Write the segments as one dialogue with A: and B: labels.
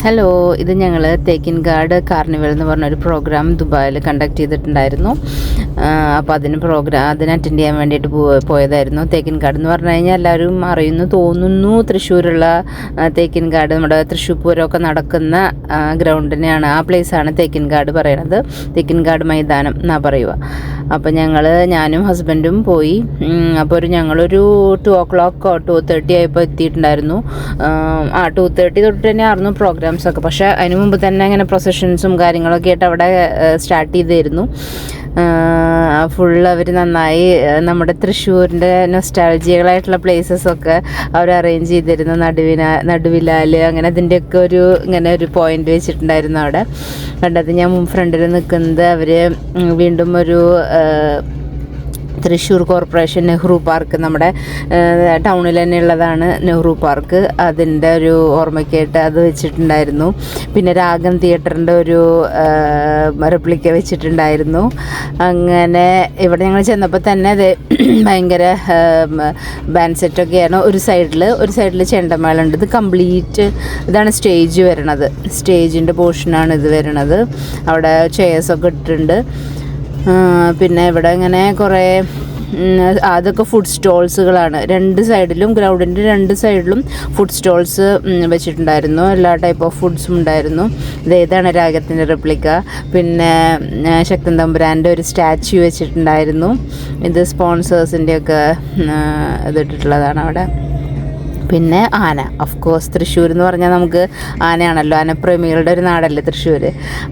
A: Hello, ഇത് ഞങ്ങൾ Thekkinkadu carnival എന്ന് പറഞ്ഞൊരു പ്രോഗ്രാം ദുബായിൽ കണ്ടക്ട് ചെയ്തിട്ടുണ്ടായിരുന്നു. അപ്പോൾ അതിന് അറ്റൻഡ് ചെയ്യാൻ വേണ്ടിയിട്ട് പോയതായിരുന്നു. തേക്കിൻകാട് എന്ന് പറഞ്ഞു കഴിഞ്ഞാൽ എല്ലാവരും അറിയുന്നു തോന്നുന്നു. തൃശ്ശൂരുള്ള തേക്കിൻകാട്, നമ്മുടെ തൃശ്ശൂർ പൂരമൊക്കെ നടക്കുന്ന ഗ്രൗണ്ടിനെയാണ്, ആ പ്ലേസാണ് തേക്കിൻകാട് പറയണത്. തേക്കിൻകാട് മൈതാനം എന്നാണ് പറയുക. അപ്പോൾ ഞാനും ഹസ്ബൻഡും പോയി. അപ്പോൾ ഞങ്ങളൊരു 2:30 ആയപ്പോൾ എത്തിയിട്ടുണ്ടായിരുന്നു. 2:30 തൊട്ട് തന്നെ ആയിരുന്നു പ്രോഗ്രാംസൊക്കെ. പക്ഷേ അതിന് മുമ്പ് തന്നെ ഇങ്ങനെ പ്രൊസഷൻസും കാര്യങ്ങളൊക്കെ ആയിട്ട് അവിടെ സ്റ്റാർട്ട് ചെയ്തിരുന്നു. അവർ നന്നായി നമ്മുടെ തൃശ്ശൂരിൻ്റെ നൊസ്റ്റാൾജികളായിട്ടുള്ള പ്ലേസസൊക്കെ അവർ അറേഞ്ച് ചെയ്തിരുന്നു. നടുവിലാൽ അങ്ങനെ അതിൻ്റെയൊക്കെ ഇങ്ങനെ ഒരു പോയിന്റ് വെച്ചിട്ടുണ്ടായിരുന്നു അവിടെ. കണ്ടത് ഞാൻ ഫ്രണ്ടിൽ നിൽക്കുന്നത് അവർ വീണ്ടും ഒരു തൃശ്ശൂർ കോർപ്പറേഷൻ നെഹ്റു പാർക്ക്, നമ്മുടെ ടൗണിൽ തന്നെ ഉള്ളതാണ് നെഹ്റു പാർക്ക്. അതിൻ്റെ ഒരു ഓർമ്മയ്ക്കായിട്ട് അത് വെച്ചിട്ടുണ്ടായിരുന്നു. പിന്നെ രാഗം തിയേറ്ററിൻ്റെ ഒരു റെപ്ലിക്ക വെച്ചിട്ടുണ്ടായിരുന്നു. അങ്ങനെ ഇവിടെ ഞങ്ങൾ ചെന്നപ്പോൾ തന്നെ അത് ഭയങ്കര ബാൻഡ് സെറ്റൊക്കെയാണ്. ഒരു സൈഡിൽ ചെണ്ടമേളുണ്ട്. ഇത് കംപ്ലീറ്റ് ഇതാണ് സ്റ്റേജ് വരണത്. സ്റ്റേജിൻ്റെ പോർഷനാണ് ഇത് വരണത്. അവിടെ ചെയർസൊക്കെ ഇട്ടിട്ടുണ്ട്. പിന്നെ ഇവിടെ ഇങ്ങനെ കുറേ അതൊക്കെ ഫുഡ് സ്റ്റോൾസുകളാണ്. ഗ്രൗണ്ടിൻ്റെ രണ്ട് സൈഡിലും ഫുഡ് സ്റ്റോൾസ് വെച്ചിട്ടുണ്ടായിരുന്നു. എല്ലാ ടൈപ്പ് ഓഫ് ഫുഡ്സും ഉണ്ടായിരുന്നു. ഇതാണ് രാഗത്തിൻ്റെ റെപ്ലിക്ക. പിന്നെ ശക്തൻ തമ്പുരാൻ്റെ ഒരു സ്റ്റാച്യു വെച്ചിട്ടുണ്ടായിരുന്നു. ഇത് സ്പോൺസേഴ്സിൻ്റെയൊക്കെ ഇതിട്ടിട്ടുള്ളതാണ് അവിടെ. പിന്നെ ആന, ഓഫ് കോഴ്സ് തൃശ്ശൂർ എന്ന് പറഞ്ഞാൽ നമുക്ക് ആനയാണല്ലോ, ആനപ്രേമികളുടെ ഒരു നാടല്ലേ തൃശ്ശൂർ.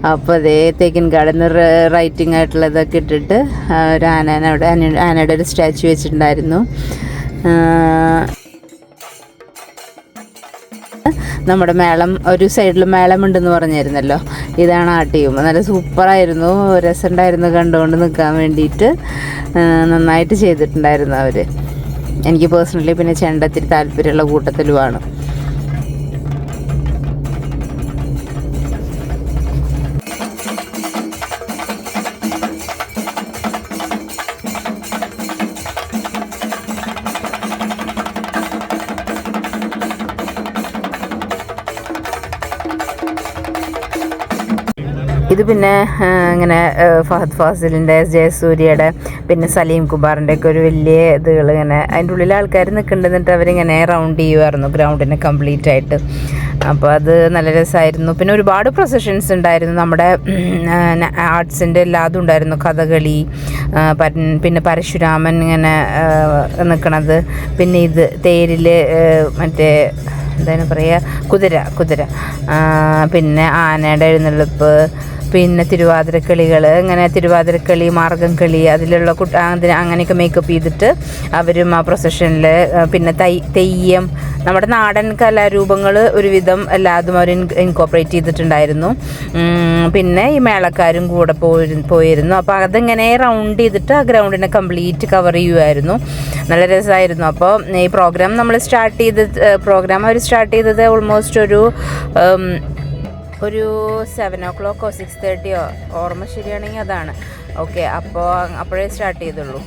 A: അപ്പോൾ അതേ തേക്കിൻകാടെന്ന് റൈറ്റിംഗ് ആയിട്ടുള്ളതൊക്കെ ഇട്ടിട്ട് ഒരു ആനയുടെ ഒരു സ്റ്റാച്യു വെച്ചിട്ടുണ്ടായിരുന്നു. നമ്മുടെ മേളം, ഒരു സൈഡിൽ മേളമുണ്ടെന്ന് പറഞ്ഞിരുന്നല്ലോ, ഇതാണ് ആ ടീം. നല്ല സൂപ്പറായിരുന്നു, രസമുണ്ടായിരുന്നു കണ്ടുകൊണ്ട് നിൽക്കാൻ വേണ്ടിയിട്ട്. നന്നായിട്ട് ചെയ്തിട്ടുണ്ടായിരുന്നു അവർ. എനിക്ക് പേഴ്സണലി പിന്നെ ചെണ്ടത്തിൽ താല്പര്യമുള്ള കൂട്ടത്തിലുമാണ്. ഇത് പിന്നെ ഇങ്ങനെ ഫഹദ് ഫാസിലിൻ്റെ, ജയസൂര്യയുടെ, പിന്നെ സലീം കുമാറിൻ്റെ ഒക്കെ ഒരു വലിയ ഇതുകൾ ഇങ്ങനെ അതിൻ്റെ ഉള്ളിൽ ആൾക്കാർ നിൽക്കേണ്ടതിട്ട് അവരിങ്ങനെ റൗണ്ട് ചെയ്യുമായിരുന്നു ഗ്രൗണ്ടിനെ കംപ്ലീറ്റ് ആയിട്ട്. അപ്പോൾ അത് നല്ല രസമായിരുന്നു. പിന്നെ ഒരുപാട് പ്രൊസഷൻസ് ഉണ്ടായിരുന്നു. നമ്മുടെ ആർട്സിൻ്റെ എല്ലാതും ഉണ്ടായിരുന്നു. കഥകളി, പിന്നെ പരശുരാമൻ ഇങ്ങനെ നിൽക്കണത്, പിന്നെ ഇത് തേരിൽ മറ്റേ എന്താണ് പറയുക, കുതിര, പിന്നെ ആനയുടെ എഴുന്നള്ളിപ്പ്, പിന്നെ തിരുവാതിരക്കളികൾ, ഇങ്ങനെ തിരുവാതിരക്കളി, മാർഗം കളി, അതിലുള്ള അങ്ങനെയൊക്കെ മേക്കപ്പ് ചെയ്തിട്ട് അവരും ആ പ്രൊസഷനിൽ. പിന്നെ തെയ്യം, നമ്മുടെ നാടൻ കലാരൂപങ്ങൾ ഒരുവിധം എല്ലാതും അവർ ഇൻകോപ്പറേറ്റ് ചെയ്തിട്ടുണ്ടായിരുന്നു. പിന്നെ ഈ മേളക്കാരും കൂടെ പോയിരുന്നു. അപ്പോൾ അതിങ്ങനെ റൗണ്ട് ചെയ്തിട്ട് ആ ഗ്രൗണ്ടിനെ കംപ്ലീറ്റ് കവർ ചെയ്യുമായിരുന്നു. നല്ല രസമായിരുന്നു. അപ്പോൾ ഈ പ്രോഗ്രാം അവർ സ്റ്റാർട്ട് ചെയ്തത് ഓൾമോസ്റ്റ് ഒരു 7 o'clock 6:30 ഓർമ്മ ശരിയാണെങ്കിൽ അതാണ്. ഓക്കെ, അപ്പോഴേ സ്റ്റാർട്ട് ചെയ്തുള്ളൂ.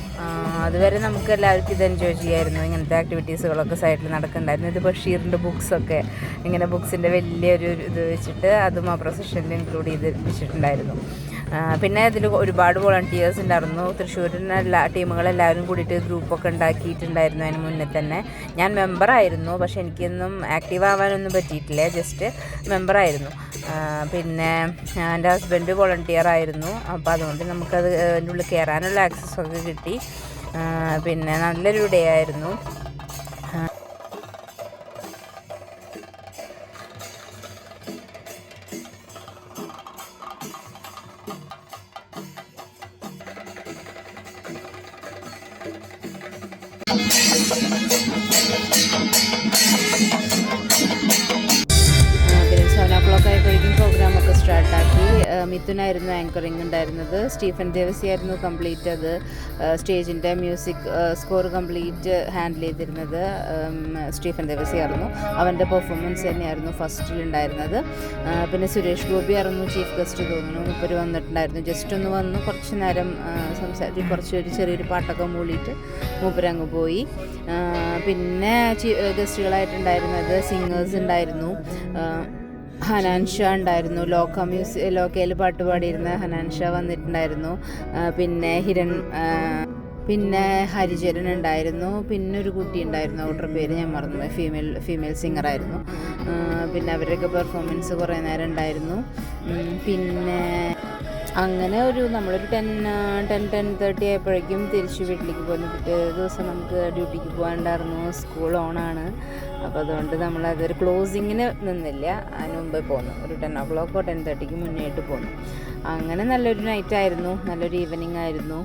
A: അതുവരെ നമുക്ക് എല്ലാവർക്കും ഇത് എൻജോയ് ചെയ്യായിരുന്നു. ഇങ്ങനത്തെ ആക്ടിവിറ്റീസുകളൊക്കെ സൈഡിൽ നടക്കുന്നുണ്ടായിരുന്നു. ഇത് ബഷീറിൻ്റെ ബുക്സൊക്കെ ഇങ്ങനെ ബുക്സിൻ്റെ വലിയൊരു ഇത് വെച്ചിട്ട് അതും ആ പ്രൊസഷനിൽ ഇൻക്ലൂഡ് ചെയ്ത് വെച്ചിട്ടുണ്ടായിരുന്നു. പിന്നെ ഇതിൽ ഒരുപാട് വോളണ്ടിയേഴ്സ് ഉണ്ടായിരുന്നു. തൃശ്ശൂരിന് ടീമുകളെല്ലാവരും കൂടിയിട്ട് ഗ്രൂപ്പൊക്കെ ഉണ്ടാക്കിയിട്ടുണ്ടായിരുന്നു. അതിന് മുന്നേ തന്നെ ഞാൻ മെമ്പറായിരുന്നു. പക്ഷെ എനിക്കൊന്നും ആക്റ്റീവ് ആവാനൊന്നും പറ്റിയിട്ടില്ല, ജസ്റ്റ് മെമ്പറായിരുന്നു. പിന്നെ എൻ്റെ ഹസ്ബൻഡ് വോളണ്ടിയർ ആയിരുന്നു. അപ്പോൾ അതുകൊണ്ട് നമുക്കത് അതിൻ്റെ ഉള്ളിൽ കയറാനുള്ള ആക്സസൊക്കെ കിട്ടി. പിന്നെ നല്ലൊരു ഡേ ആയിരുന്നു. പിന്നെ 7 o'clock ആയപ്പോഴേക്കും പ്രോഗ്രാമൊക്കെ സ്റ്റാർട്ടാക്കി. മിഥുനായിരുന്നു ആങ്കറിങ് ഉണ്ടായിരുന്നത്. സ്റ്റീഫൻ ദേവസി ആയിരുന്നു കംപ്ലീറ്റ് അത് സ്റ്റേജിൻ്റെ മ്യൂസിക് സ്കോർ കംപ്ലീറ്റ് ഹാൻഡിൽ ചെയ്തിരുന്നത് സ്റ്റീഫൻ ദേവസി ആയിരുന്നു. അവൻ്റെ പെർഫോമൻസ് തന്നെയായിരുന്നു ഫസ്റ്റിലുണ്ടായിരുന്നത്. പിന്നെ സുരേഷ് ഗോപി ആയിരുന്നു ചീഫ് ഗസ്റ്റ് തോന്നുന്നു. മുപ്പര് വന്നിട്ടുണ്ടായിരുന്നു. ജസ്റ്റ് ഒന്ന് വന്ന് കുറച്ച് നേരം ഒരു ചെറിയൊരു പാട്ടൊക്കെ മൂളിയിട്ട് മൂപ്പരങ്ങ് പോയി. പിന്നെ ഗസ്റ്റുകളായിട്ടുണ്ടായിരുന്നത് സിംഗേഴ്സ് ഉണ്ടായിരുന്നു. ഹനാൻ ഷാ ഉണ്ടായിരുന്നു. ലോക്കയിൽ പാട്ട് പാടിയിരുന്ന ഹനാൻ ഷാ വന്നിട്ടുണ്ടായിരുന്നു. പിന്നെ ഹരിചരൺ ഉണ്ടായിരുന്നു. പിന്നെ ഒരു കുട്ടി ഉണ്ടായിരുന്നു, അവരുടെ പേര് ഞാൻ മറന്നു, ഫീമെയിൽ സിംഗറായിരുന്നു. പിന്നെ അവരുടെയൊക്കെ പെർഫോമൻസ് കുറേ നേരം ഉണ്ടായിരുന്നു. പിന്നെ അങ്ങനെ നമ്മളൊരു 10:30 ആയപ്പോഴേക്കും തിരിച്ച് വീട്ടിലേക്ക് പോയിരുന്നു. പിറ്റേ ദിവസം നമുക്ക് ഡ്യൂട്ടിക്ക് പോകാനുണ്ടായിരുന്നു. സ്കൂൾ ഓണാണ്. അപ്പോൾ അതുകൊണ്ട് നമ്മളതൊരു ക്ലോസിങ്ങിന് നിന്നില്ല, അതിന് മുമ്പേ പോന്നു. ഒരു 10 o'clock 10:30 മുന്നേട്ട് പോന്നു. അങ്ങനെ നല്ലൊരു നൈറ്റായിരുന്നു, നല്ലൊരു ഈവനിങ് ആയിരുന്നു.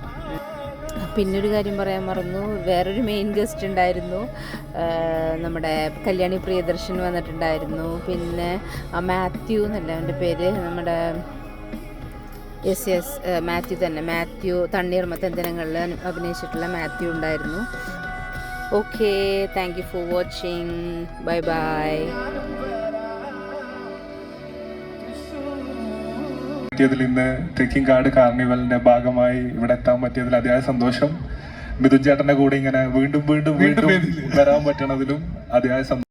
A: പിന്നൊരു കാര്യം പറയാൻ മറന്നു, വേറൊരു മെയിൻ ഗസ്റ്റ് ഉണ്ടായിരുന്നു. നമ്മുടെ കല്യാണി പ്രിയദർശൻ വന്നിട്ടുണ്ടായിരുന്നു. പിന്നെ മാത്യു എന്നല്ല അവൻ്റെ പേര്, നമ്മുടെ മാത്യു തന്നെ, മാത്യു തണ്ണീർമത്തൻ അഭിനയിച്ചിട്ടുള്ള മാത്യു ഉണ്ടായിരുന്നു. Okay, thank you for watching. Bye bye.
B: ഇന്ന് തേക്കിൻകാട് കാർണിവലിന്റെ ഭാഗമായി ഇവിടെ എത്താൻ പറ്റിയതിൽ അതിയായ സന്തോഷം. മിഥുൻ ചേട്ടന്റെ കൂടെ ഇങ്ങനെ വീണ്ടും വരാൻ പറ്റണതിലും അതിയായ സന്തോഷം.